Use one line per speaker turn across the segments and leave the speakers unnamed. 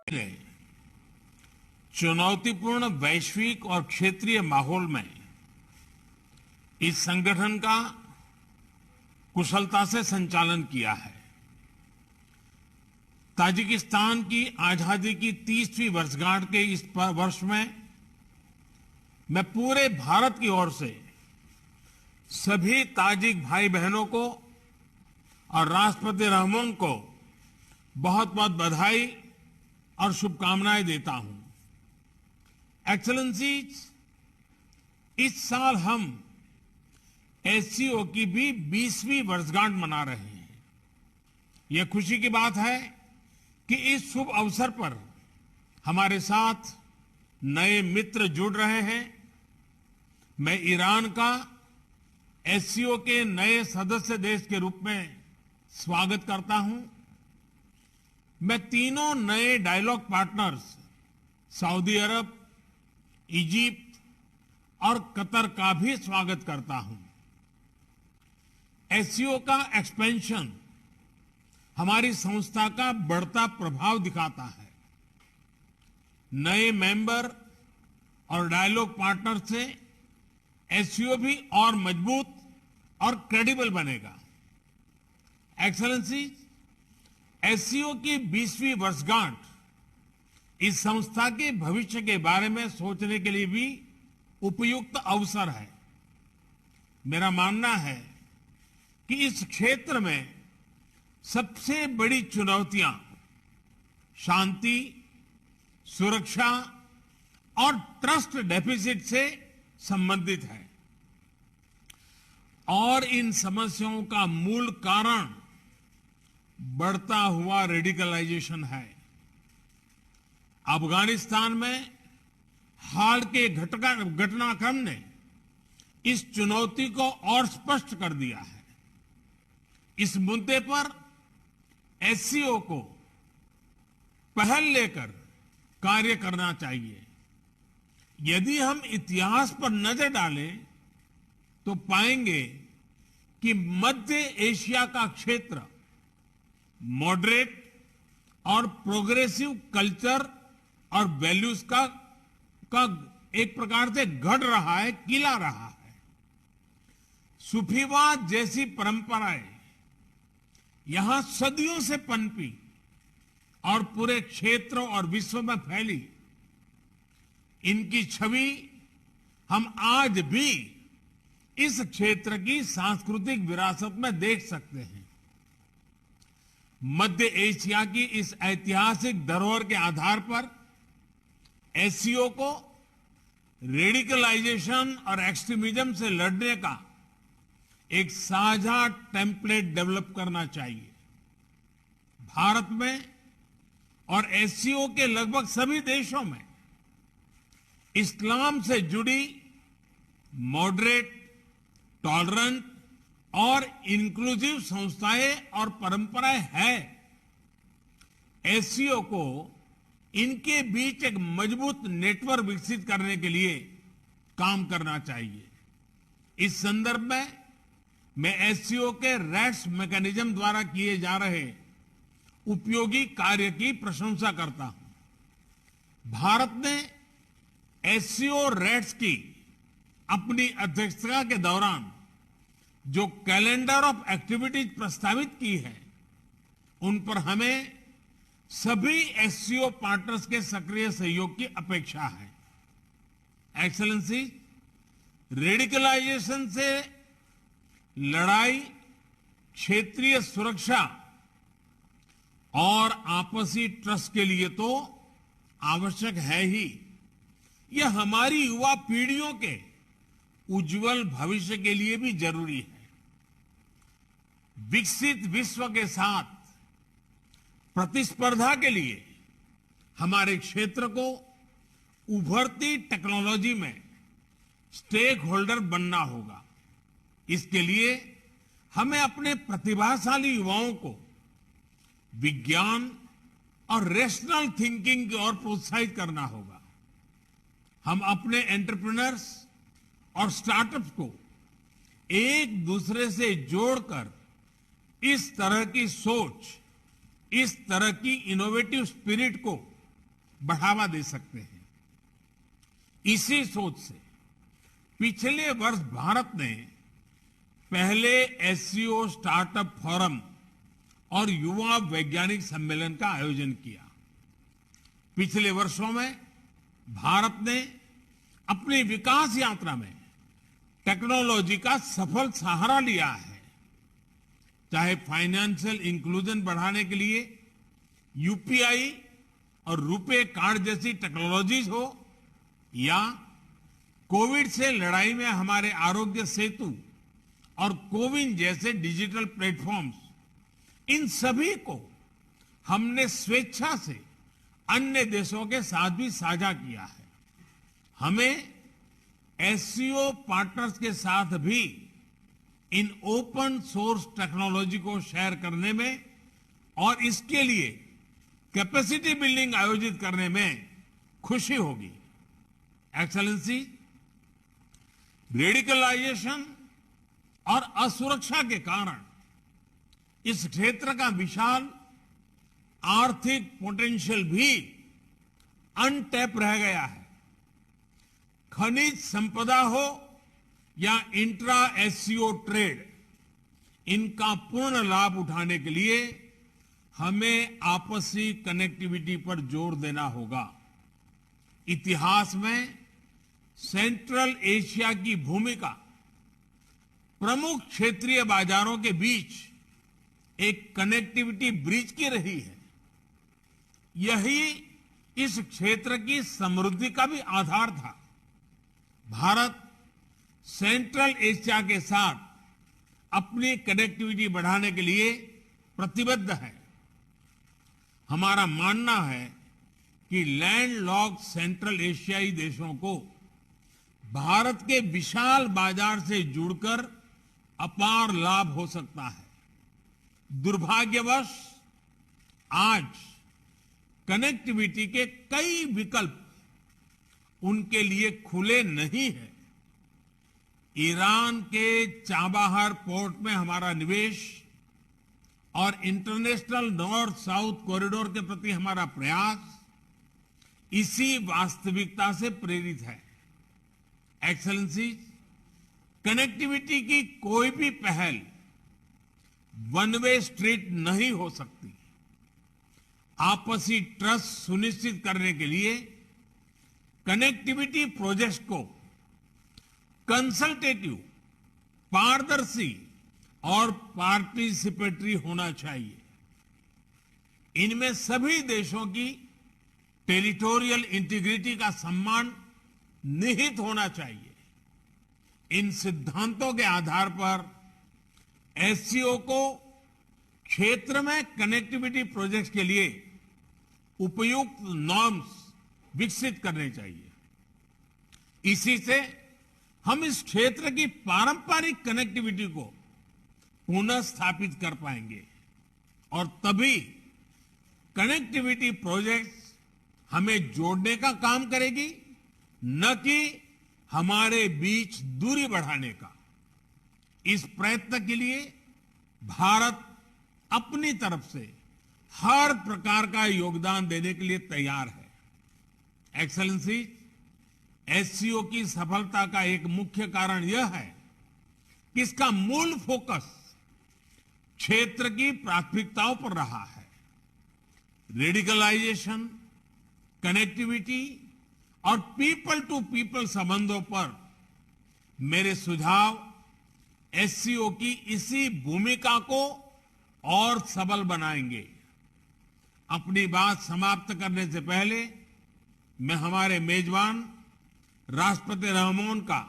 गए चुनौतीपूर्ण वैश्विक और क्षेत्रीय माहौल में इस संगठन का कुशलता से संचालन किया है। ताजिकिस्तान की आजादी की 30वीं वर्षगांठ के इस वर्ष में मैं पूरे भारत की ओर से सभी ताजिक भाई बहनों को और राष्ट्रपति रहमान को बहुत बहुत बधाई और शुभकामनाएं देता हूं। एक्सेलेंसीज, इस साल हम एससीओ की भी 20वीं वर्षगांठ मना रहे हैं। यह खुशी की बात है कि इस शुभ अवसर पर हमारे साथ नए मित्र जुड़ रहे हैं। मैं ईरान का एससीओ के नए सदस्य देश के रूप में स्वागत करता हूं। मैं तीनों नए डायलॉग पार्टनर्स सऊदी अरब, इजिप्ट और कतर का भी स्वागत करता हूं। एससीओ का एक्सपेंशन हमारी संस्था का बढ़ता प्रभाव दिखाता है। नए मेंबर और डायलॉग पार्टनर से एससीओ भी और मजबूत और क्रेडिबल बनेगा। एक्सेलेंसी, एससीओ की 20वीं वर्षगांठ इस संस्था के भविष्य के बारे में सोचने के लिए भी उपयुक्त अवसर है। मेरा मानना है कि इस क्षेत्र में सबसे बड़ी चुनौतियां शांति, सुरक्षा और ट्रस्ट डेफिसिट से संबंधित है और इन समस्याओं का मूल कारण बढ़ता हुआ रेडिकलाइजेशन है। अफगानिस्तान में हाल के घटनाक्रम ने इस चुनौती को और स्पष्ट कर दिया है। इस मुद्दे पर एससीओ को पहल लेकर कार्य करना चाहिए। यदि हम इतिहास पर नजर डालें तो पाएंगे कि मध्य एशिया का क्षेत्र मॉडरेट और प्रोग्रेसिव कल्चर और वैल्यूज का एक प्रकार से गढ़ रहा है, किला रहा है। सूफीवाद जैसी परंपराएं यहां सदियों से पनपी और पूरे क्षेत्र और विश्व में फैली। इनकी छवि हम आज भी इस क्षेत्र की सांस्कृतिक विरासत में देख सकते हैं। मध्य एशिया की इस ऐतिहासिक धरोहर के आधार पर एससीओ को रेडिकलाइजेशन और एक्सट्रीमिज्म से लड़ने का एक साझा टेम्पलेट डेवलप करना चाहिए। भारत में और एससीओ के लगभग सभी देशों में इस्लाम से जुड़ी मॉडरेट, टॉलरेंट और इंक्लूसिव संस्थाएं और परंपराएं हैं। एससीओ को इनके बीच एक मजबूत नेटवर्क विकसित करने के लिए काम करना चाहिए। इस संदर्भ में मैं एससीओ के रैट्स मैकेनिज्म द्वारा किए जा रहे उपयोगी कार्य की प्रशंसा करता हूं। भारत ने एससीओ रैट्स की अपनी अध्यक्षता के दौरान जो कैलेंडर ऑफ एक्टिविटीज प्रस्तावित की है, उन पर हमें सभी एससीओ पार्टनर्स के सक्रिय सहयोग की अपेक्षा है। एक्सेलेंसी, रेडिकलाइजेशन से लड़ाई क्षेत्रीय सुरक्षा और आपसी ट्रस्ट के लिए तो आवश्यक है ही। यह हमारी युवा पीढ़ियों के उज्जवल भविष्य के लिए भी जरूरी है। विकसित विश्व के साथ प्रतिस्पर्धा के लिए हमारे क्षेत्र को उभरती टेक्नोलॉजी में स्टेक होल्डर बनना होगा। इसके लिए हमें अपने प्रतिभाशाली युवाओं को विज्ञान और रैशनल थिंकिंग की ओर प्रोत्साहित करना होगा। हम अपने एंटरप्रेन्योर्स और स्टार्टअप्स को एक दूसरे से जोड़कर इस तरह की सोच, इस तरह की इनोवेटिव स्पिरिट को बढ़ावा दे सकते हैं। इसी सोच से पिछले वर्ष भारत ने पहले एससीओ स्टार्टअप फोरम और युवा वैज्ञानिक सम्मेलन का आयोजन किया। पिछले वर्षों में भारत ने अपनी विकास यात्रा में टेक्नोलॉजी का सफल सहारा लिया है। चाहे फाइनेंशियल इंक्लूजन बढ़ाने के लिए यूपीआई और रुपे कार्ड जैसी टेक्नोलॉजीज हो, या कोविड से लड़ाई में हमारे आरोग्य सेतु और कोविन जैसे डिजिटल प्लेटफॉर्म्स, इन सभी को हमने स्वेच्छा से अन्य देशों के साथ भी साझा किया है। हमें एससीओ पार्टनर्स के साथ भी इन ओपन सोर्स टेक्नोलॉजी को शेयर करने में और इसके लिए कैपेसिटी बिल्डिंग आयोजित करने में खुशी होगी। एक्सेलेंसी, रेडिकलाइजेशन और असुरक्षा के कारण इस क्षेत्र का विशाल आर्थिक पोटेंशियल भी अनटैप रह गया है। खनिज संपदा हो या इंट्रा एससीओ ट्रेड, इनका पूर्ण लाभ उठाने के लिए हमें आपसी कनेक्टिविटी पर जोर देना होगा। इतिहास में सेंट्रल एशिया की भूमिका प्रमुख क्षेत्रीय बाजारों के बीच एक कनेक्टिविटी ब्रिज की रही है। यही इस क्षेत्र की समृद्धि का भी आधार था। भारत सेंट्रल एशिया के साथ अपनी कनेक्टिविटी बढ़ाने के लिए प्रतिबद्ध है। हमारा मानना है कि लैंडलॉक्ड सेंट्रल एशियाई देशों को भारत के विशाल बाजार से जुड़कर अपार लाभ हो सकता है। दुर्भाग्यवश आज कनेक्टिविटी के कई विकल्प उनके लिए खुले नहीं हैं। ईरान के चाबाहार पोर्ट में हमारा निवेश और इंटरनेशनल नॉर्थ साउथ कॉरिडोर के प्रति हमारा प्रयास इसी वास्तविकता से प्रेरित है। एक्सेलेंसी, कनेक्टिविटी की कोई भी पहल वन वे स्ट्रीट नहीं हो सकती। आपसी ट्रस्ट सुनिश्चित करने के लिए कनेक्टिविटी प्रोजेक्ट्स को कंसल्टेटिव, पारदर्शी और पार्टिसिपेटरी होना चाहिए। इनमें सभी देशों की टेरिटोरियल इंटीग्रिटी का सम्मान निहित होना चाहिए। इन सिद्धांतों के आधार पर एससीओ को क्षेत्र में कनेक्टिविटी प्रोजेक्ट्स के लिए उपयुक्त नॉर्म्स विकसित करने चाहिए। इसी से हम इस क्षेत्र की पारंपरिक कनेक्टिविटी को पुनः स्थापित कर पाएंगे और तभी कनेक्टिविटी प्रोजेक्ट्स हमें जोड़ने का काम करेगी, न कि हमारे बीच दूरी बढ़ाने का। इस प्रयत्न के लिए भारत अपनी तरफ से हर प्रकार का योगदान देने के लिए तैयार है। एक्सेलेंसी, एससीओ की सफलता का एक मुख्य कारण यह है कि इसका मूल फोकस क्षेत्र की प्राथमिकताओं पर रहा है। रेडिकलाइजेशन, कनेक्टिविटी और पीपल टू पीपल संबंधों पर मेरे सुझाव एससीओ की इसी भूमिका को और सबल बनाएंगे। अपनी बात समाप्त करने से पहले मैं हमारे मेजबान राष्ट्रपति रहमोन का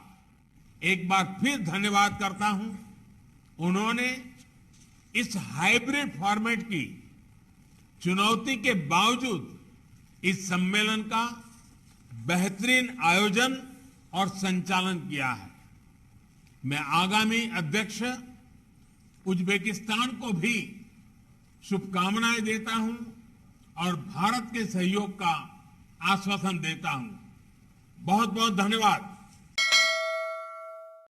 एक बार फिर धन्यवाद करता हूं। उन्होंने इस हाइब्रिड फॉर्मेट की चुनौती के बावजूद इस सम्मेलन का बेहतरीन आयोजन और संचालन किया है। मैं आगामी अध्यक्ष उज्बेकिस्तान को भी शुभकामनाएं देता हूं और भारत के सहयोग का आश्वासन देता हूं। बहुत बहुत धन्यवाद।